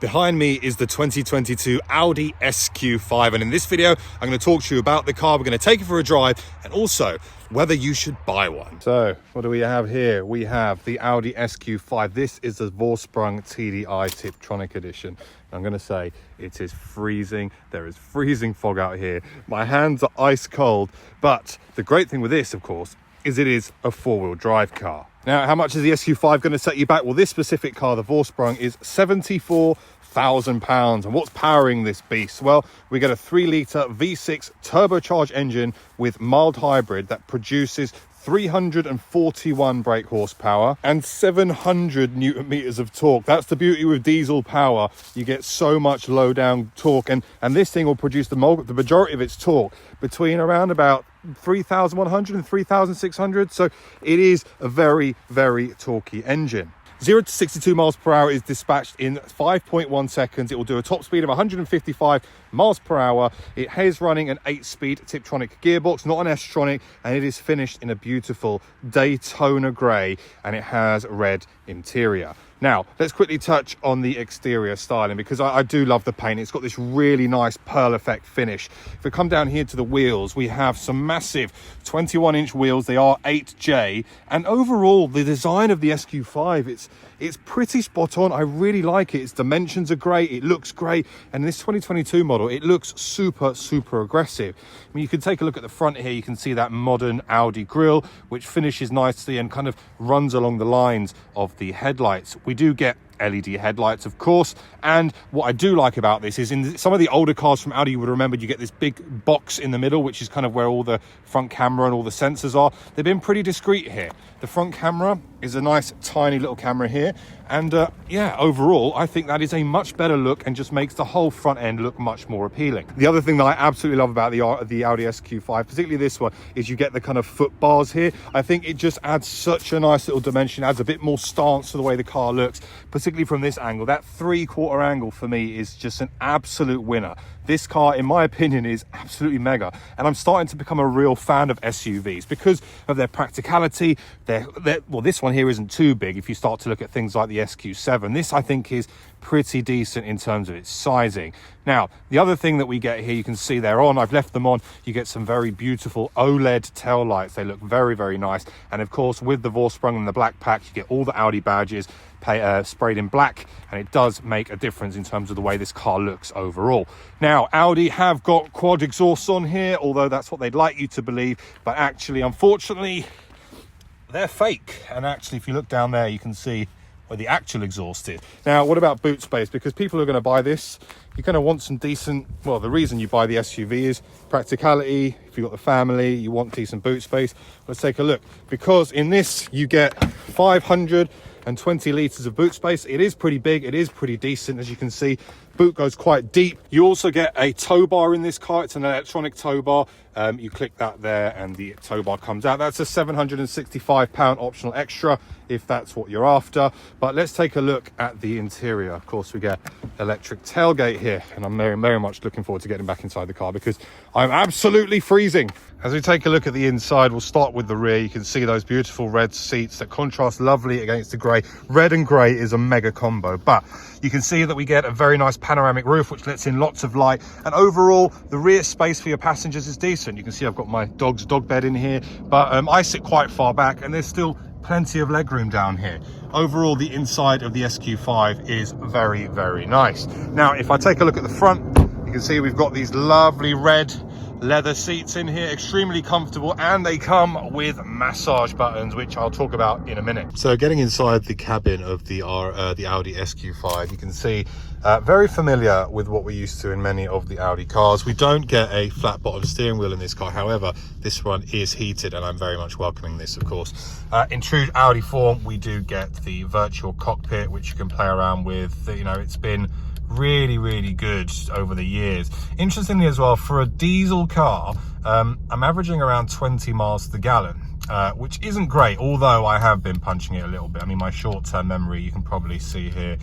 Behind me is the 2022 Audi SQ5, and in this video I'm going to talk to you about the car. We're going to take it for a drive and also whether you should buy one. So what do we have here? We have the Audi SQ5. This is the Vorsprung TDI Tiptronic edition. I'm going to say it is freezing. There is freezing fog out here. My hands are ice cold, but the great thing with this, of course, is it is a four-wheel drive car. Now, how much is the SQ5 going to set you back? Well, this specific car, the Vorsprung, is £74,000. And what's powering this beast? Well, we get a 3-litre V6 turbocharged engine with mild hybrid that produces 341 brake horsepower and 700 newton meters of torque. That's the beauty with diesel power. You get so much low down torque, and this thing will produce the majority of its torque between around about 3,100 and 3,600. So it is a very, very torquey engine. 0 to 62 miles per hour is dispatched in 5.1 seconds. It will do a top speed of 155 miles per hour. It is running an 8-speed Tiptronic gearbox, not an S-tronic, and it is finished in a beautiful Daytona grey, and it has red interior. Now, let's quickly touch on the exterior styling, because I do love the paint. It's got this really nice pearl effect finish. If we come down here to the wheels, we have some massive 21-inch wheels. They are 8J, and overall, the design of the SQ5, it's pretty spot on. I really like it. Its dimensions are great. It looks great. And this 2022 model, it looks super, super aggressive. I mean, you can take a look at the front here. You can see that modern Audi grille, which finishes nicely and kind of runs along the lines of the headlights. We do get LED headlights, of course, and what I do like about this is in some of the older cars from Audi, you would remember you get this big box in the middle, which is kind of where all the front camera and all the sensors are. They've been pretty discreet here. The front camera is a nice tiny little camera here, and yeah, overall I think that is a much better look and just makes the whole front end look much more appealing. The other thing that I absolutely love about the Audi SQ5, particularly this one, is you get the kind of foot bars here. I think it just adds such a nice little dimension, adds a bit more stance to the way the car looks, particularly from this angle. That 3/4 angle for me is just an absolute winner. This car, in my opinion, is absolutely mega, and I'm starting to become a real fan of SUVs because of their practicality. Well, this one here isn't too big if you start to look at things like the SQ7. This, I think, is pretty decent in terms of its sizing. Now, the other thing that we get here, you can see they're on. I've left them on. You get some very beautiful Oled tail lights. They look very, very nice. And of course, with the Vorsprung and the black pack, you get all the Audi badges sprayed in black, and it does make a difference in terms of the way this car looks overall. Now, Audi have got quad exhausts on here, although that's what they'd like you to believe, but actually, unfortunately, they're fake. And actually, if you look down there, you can see where the actual exhaust is. Now, what about boot space? Because people are going to buy this, you're going to want some decent, well, the reason you buy the SUV is practicality. If you've got the family, you want decent boot space. Let's take a look, because in this you get 520 litres of boot space. It is pretty big, it is pretty decent. As you can see, boot goes quite deep. You also get a tow bar in this car. It's an electronic tow bar. You click that there and the tow bar comes out. That's a £765 optional extra if that's what you're after. But let's take a look at the interior. Of course, we get electric tailgate here, and I'm very, very much looking forward to getting back inside the car because I'm absolutely freezing. As we take a look at the inside, we'll start with the rear. You can see those beautiful red seats that contrast lovely against the grey. Red and grey is a mega combo, but you can see that we get a very nice panoramic roof, which lets in lots of light. And overall, the rear space for your passengers is decent. You can see I've got my dog's dog bed in here, but I sit quite far back, and there's still plenty of legroom down here. Overall, the inside of the SQ5 is very, very nice. Now, if I take a look at the front, you can see we've got these lovely red leather seats in here, extremely comfortable, and they come with massage buttons, which I'll talk about in a minute. So getting inside the cabin of the Audi SQ5, you can see very familiar with what we're used to in many of the Audi cars. We don't get a flat bottom steering wheel in this car. However, this one is heated, and I'm very much welcoming this, of course. In true Audi form, we do get the virtual cockpit, which you can play around with. You know, it's been really, really good over the years. Interestingly as well, for a diesel car, I'm averaging around 20 miles to the gallon, which isn't great, although I have been punching it a little bit. I mean, my short-term memory, you can probably see here,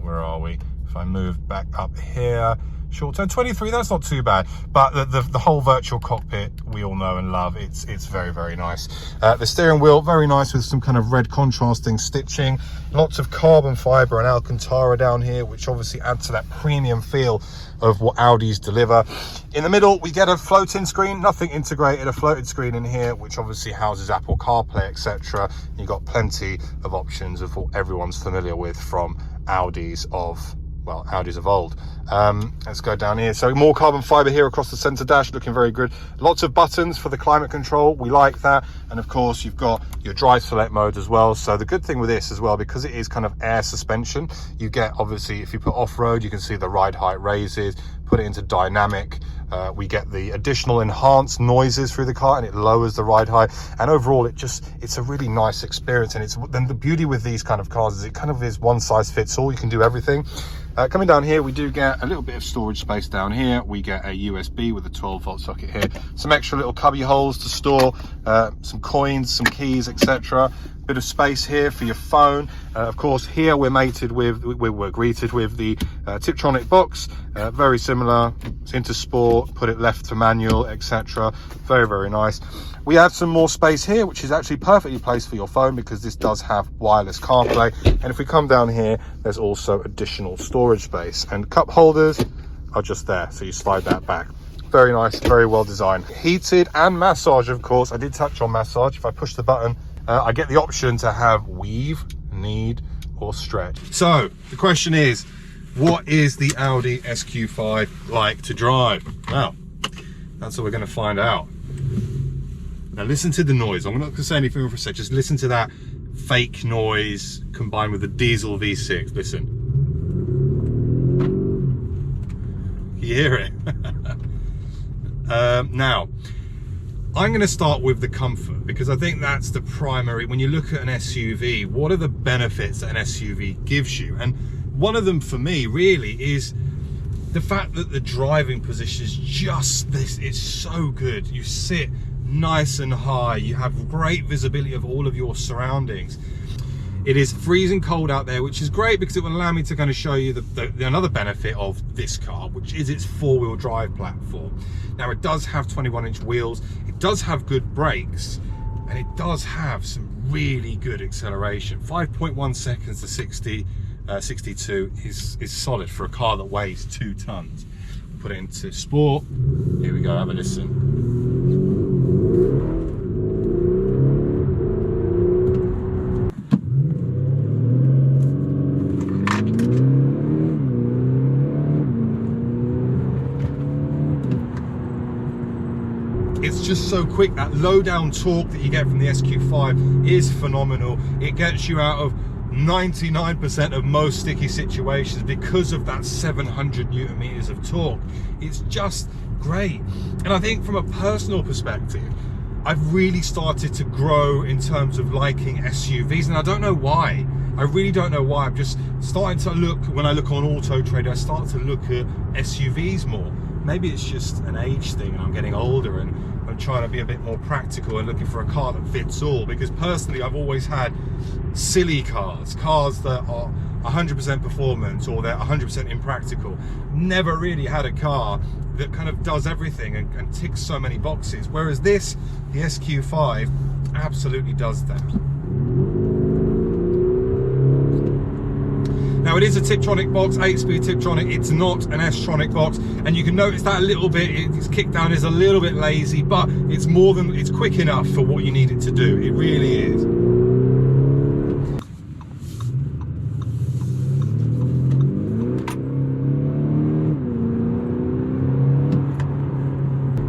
where are we? If I move back up here, short turn 23, that's not too bad. But the whole virtual cockpit we all know and love. It's very, very nice. The steering wheel, very nice with some kind of red contrasting stitching. Lots of carbon fiber and Alcantara down here, which obviously adds to that premium feel of what Audis deliver. In the middle, we get a floating screen, nothing integrated, a floated screen in here, which obviously houses Apple CarPlay, etc. You've got plenty of options of what everyone's familiar with from Audis of old. Let's go down here. So more carbon fiber here across the center dash, looking very good. Lots of buttons for the climate control, we like that. And of course you've got your drive select mode as well. So the good thing with this as well, because it is kind of air suspension, you get, obviously, if you put off-road, you can see the ride height raises. Put it into dynamic, we get the additional enhanced noises through the car, and it lowers the ride height. And overall, it's a really nice experience. And then the beauty with these kind of cars is it kind of is one size fits all. You can do everything. Coming down here, we do get a little bit of storage space down here. We get a USB with a 12-volt socket here, some extra little cubby holes to store some coins, some keys, etc. Bit of space here for your phone. Of course, here we're greeted with the Tiptronic box, very similar. It's into sport, put it left to manual, etc. Very, very nice. We have some more space here, which is actually perfectly placed for your phone because this does have wireless CarPlay. And if we come down here, there's also additional storage space, and cup holders are just there, so you slide that back. Very nice, very well designed. Heated and massage, of course. I did touch on massage. If I push the button, I get the option to have weave, knead, or stretch. So the question is, what is the Audi SQ5 like to drive? Well, that's what we're going to find out. Now listen to the noise. I'm not going to say anything for a sec. Just listen to that fake noise combined with the diesel V6. Listen. Can you hear it? Now, I'm going to start with the comfort, because I think that's the primary. When you look at an SUV, what are the benefits that an SUV gives you? And one of them for me really is the fact that the driving position is just this. It's so good. You sit nice and high. You have great visibility of all of your surroundings. It is freezing cold out there, which is great because it will allow me to kind of show you another benefit of this car, which is its four-wheel drive platform. Now, it does have 21-inch wheels, it does have good brakes, and it does have some really good acceleration. 5.1 seconds to 62 is solid for a car that weighs 2 tons. Put it into sport. Here we go, have a listen. It's just so quick. That low down torque that you get from the SQ5 is phenomenal. It gets you out of 99% of most sticky situations because of that 700 Newton meters of torque. It's just great. And I think from a personal perspective, I've really started to grow in terms of liking SUVs, and I don't know why. I really don't know why. I'm just starting to look, when I look on Auto Trader, I start to look at SUVs more. Maybe it's just an age thing and I'm getting older and I'm trying to be a bit more practical and looking for a car that fits all, because personally I've always had silly cars that are 100% performance or they're 100% impractical. Never really had a car that kind of does everything and ticks so many boxes, whereas this, the SQ5, absolutely does that. Now, it is a Tiptronic box, 8-speed Tiptronic. It's not an S-tronic box, and you can notice that a little bit. Its kickdown is a little bit lazy, but it's quick enough for what you need it to do. It really is.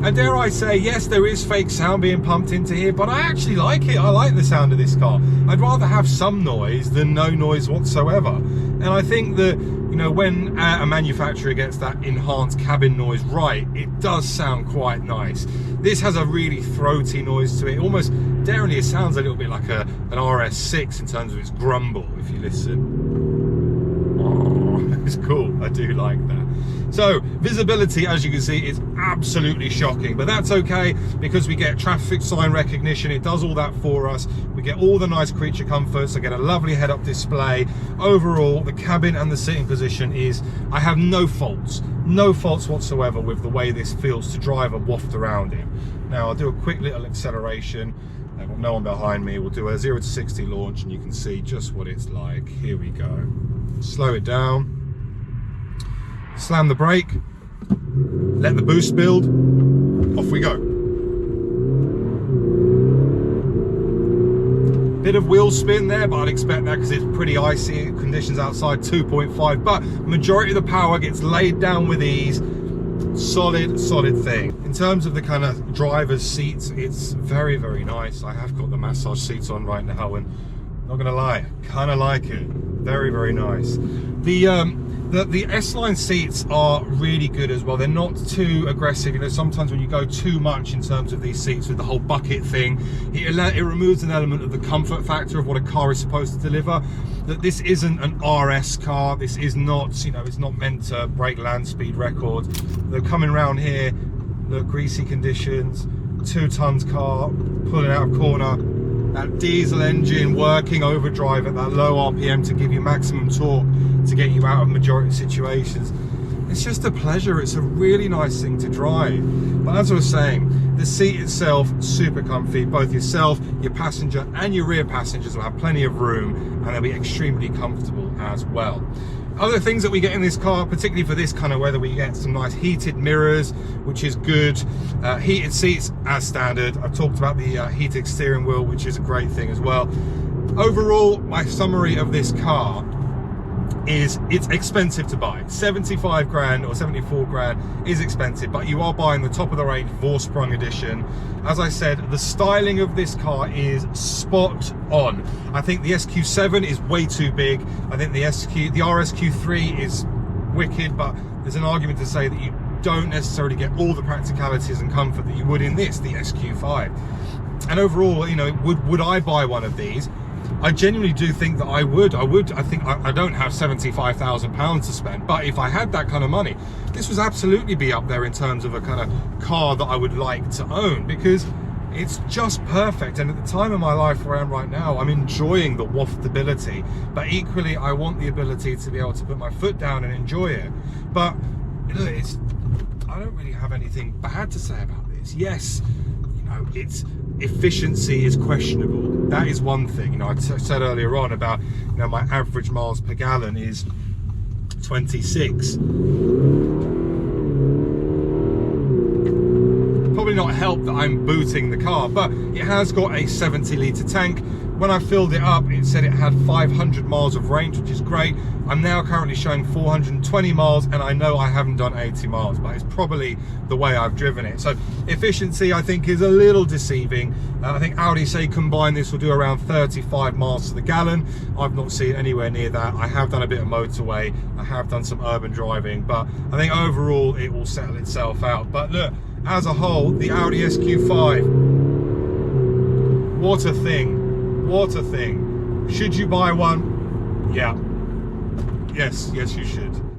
And dare I say, yes, there is fake sound being pumped into here, but I actually like it. I like the sound of this car. I'd rather have some noise than no noise whatsoever. And I think that, you know, when a manufacturer gets that enhanced cabin noise right, it does sound quite nice. This has a really throaty noise to it. Almost, daringly, it sounds a little bit like an RS6 in terms of its grumble, if you listen. Oh, it's cool. I do like that. So visibility, as you can see, is absolutely shocking, but that's okay because we get traffic sign recognition. It does all that for us. We get all the nice creature comforts. I get a lovely head-up display. Overall, the cabin and the sitting position is, I have no faults whatsoever with the way this feels to drive and waft around in. Now I'll do a quick little acceleration. I've got no one behind me. We'll do a 0 to 60 launch and you can see just what it's like. Here we go. Slow it down. Slam the brake, let the boost build, off we go. Bit of wheel spin there, but I'd expect that because it's pretty icy conditions outside, 2.5, but majority of the power gets laid down with ease. Solid thing. In terms of the kind of driver's seats, it's very, very nice. I have got the massage seats on right now and not gonna lie, kind of like it. Very, very nice. The S-Line seats are really good as well. They're not too aggressive. You know, sometimes when you go too much in terms of these seats with the whole bucket thing, it removes an element of the comfort factor of what a car is supposed to deliver. That this isn't an RS car. This is not, you know, it's not meant to break land speed records. They're coming around here, look, greasy conditions, 2 tons car, pulling out of corner. That diesel engine working overdrive at that low RPM to give you maximum torque to get you out of majority situations. It's just a pleasure. It's a really nice thing to drive. But as I was saying, the seat itself, super comfy. Both yourself, your passenger and your rear passengers will have plenty of room and they'll be extremely comfortable as well. Other things that we get in this car, particularly for this kind of weather, we get some nice heated mirrors, which is good. Heated seats as standard. I've talked about the heated steering wheel, which is a great thing as well. Overall, my summary of this car is it's expensive to buy. 75 grand or 74 grand is expensive, but you are buying the top of the range Vorsprung edition. As I said, the styling of this car is spot on. I think the SQ7 is way too big. I think the RSQ3 is wicked, but there's an argument to say that you don't necessarily get all the practicalities and comfort that you would in this, the SQ5. And overall, you know, would I buy one of these? I genuinely do think that I would. I think I don't have £75,000 to spend, but if I had that kind of money, this would absolutely be up there in terms of a kind of car that I would like to own, because it's just perfect. And at the time of my life where I am right now, I'm enjoying the waftability, but equally I want the ability to be able to put my foot down and enjoy it. But I don't really have anything bad to say about this. Yes, you know, its efficiency is questionable. That is one thing. You know, I said earlier on about, you know, my average miles per gallon is 26. Probably not helped that I'm booting the car, but it has got a 70-litre tank. When I filled it up, it said it had 500 miles of range, which is great. I'm now currently showing 420 miles, and I know I haven't done 80 miles, but it's probably the way I've driven it. So efficiency, I think, is a little deceiving. I think Audi say combined this will do around 35 miles to the gallon. I've not seen anywhere near that. I have done a bit of motorway, I have done some urban driving, but I think overall it will settle itself out. But look, as a whole, the Audi SQ5, what a thing. What a thing. Should you buy one? Yeah. Yes, you should.